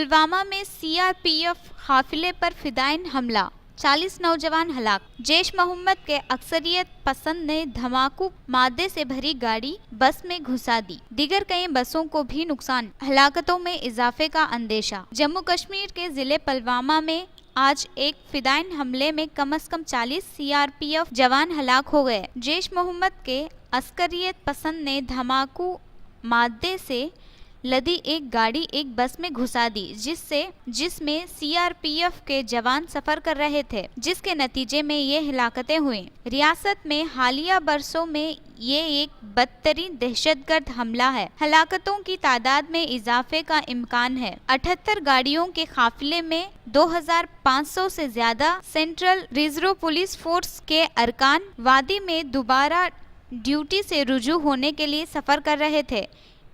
पुलवामा में सीआरपीएफ काफिले पर फिदायीन हमला, 40 नौजवान हलाक। जैश मोहम्मद के अक्सरियत पसंद ने धमाकू मादे से भरी गाड़ी बस में घुसा दी, दीगर कई बसों को भी नुकसान, हलाकतों में इजाफे का अंदेशा। जम्मू कश्मीर के जिले पुलवामा में आज एक फिदायीन हमले में कम से कम 40 सीआरपीएफ जवान हलाक हो गए। जैश मोहम्मद के अस्करियत पसंद ने धमाकू मादे से लदी एक गाड़ी एक बस में घुसा दी, जिसमें सीआरपीएफ के जवान सफर कर रहे थे, जिसके नतीजे में ये हिलाकतें हुई। रियासत में हालिया बरसों में ये एक बदतरीन दहशतगर्द हमला है। हलाकतों की तादाद में इजाफे का इम्कान है। 78 गाड़ियों के काफिले में 2500 से ज्यादा सेंट्रल रिजर्व पुलिस फोर्स के अरकान वादी में दोबारा ड्यूटी से रुजू होने के लिए सफर कर रहे थे।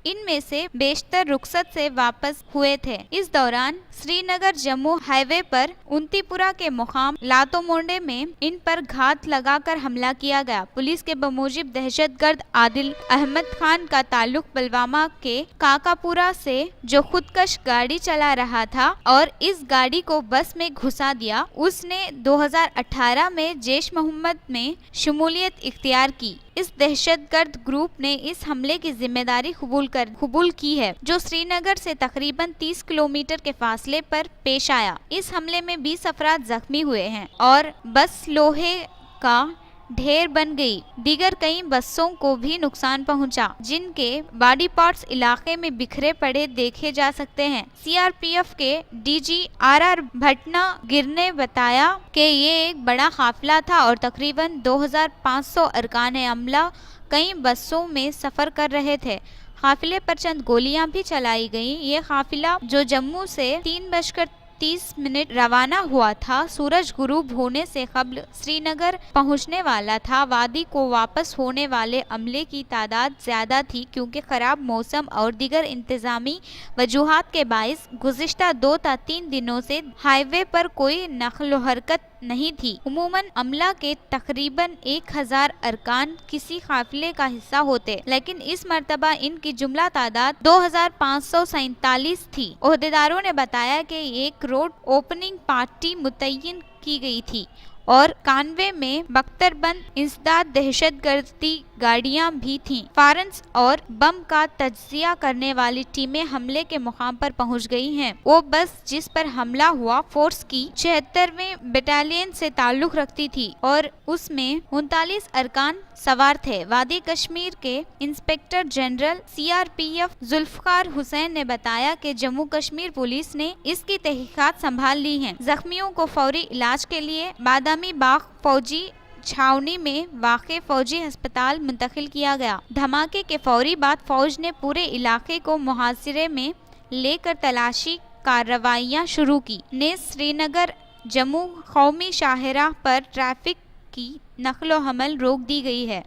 इनमें से बेशतर रुखसत से वापस हुए थे। इस दौरान श्रीनगर जम्मू हाईवे पर उन्तीपुरा के मुकाम लातोमोंडे में इन पर घात लगाकर हमला किया गया। पुलिस के बमूजिब दहशतगर्द आदिल अहमद खान का ताल्लुक पुलवामा के काकापुरा से, जो खुदकश गाड़ी चला रहा था और इस गाड़ी को बस में घुसा दिया। उसने 2018 में जैश मोहम्मद में शमूलियत इख्तियार की। इस दहशतगर्द ग्रुप ने इस हमले की जिम्मेदारी कबूल की है, जो श्रीनगर से तकरीबन 30 किलोमीटर के फासले पर पेश आया। इस हमले में 20 अफराद जख्मी हुए हैं और बस लोहे का ढेर बन गई। दीगर कई बसों को भी नुकसान पहुंचा, जिनके बॉडी पार्ट्स इलाके में बिखरे पड़े देखे जा सकते हैं। सीआरपीएफ के डीजी आरआर भटनागिर ने बताया कि ये एक बड़ा काफिला था और तकरीबन 2500 अरकान अमला कई बसों में सफर कर रहे थे। काफिले पर चंद गोलियां भी चलाई गईं। ये काफिला, जो जम्मू से 3:30 रवाना हुआ था, सूरज गुरूब होने से कबल श्रीनगर पहुंचने वाला था। वादी को वापस होने वाले अमले की तादाद ज्यादा थी, क्योंकि खराब मौसम और दीगर इंतजामी वजूहात के बाइस गुज़िश्ता 2 या 3 दिनों से हाईवे पर कोई नक़्ल हरकत नहीं थी। उमूमन अमला के तकरीबन 1000 अरकान किसी काफिले का हिस्सा होते, लेकिन इस मर्तबा इनकी जुमला तादाद 2547 थी। ओहदेदारों ने बताया कि एक रोड ओपनिंग पार्टी मुतय्यन की गई थी और कानवे में बख्तरबंद इंसदाद दहशतगर्दी गाड़ियां भी थीं। फारंस और बम का तज्जिया करने वाली टीमें हमले के मुकाम पर पहुंच गई हैं। वो बस जिस पर हमला हुआ फोर्स की 76वें बटालियन से ताल्लुक रखती थी और उसमें 39 अरकान सवार थे। वादी कश्मीर के inspector general CRPF Zulfikar Hussain ने बताया कि जम्मू कश्मीर पुलिस ने इसकी तहकीकात संभाल ली है। जख्मियों को फौरी इलाज के लिए बादामी बाग फौजी छावनी में वाक़े फौजी अस्पताल मुंतकिल किया गया। धमाके के फौरी बाद फौज ने पूरे इलाके को मुहासिरे में लेकर तलाशी कार्रवाइयाँ शुरू की। श्रीनगर जम्मू कौमी शाहराह पर ट्रैफिक की नक़्लो हमल रोक दी गई है।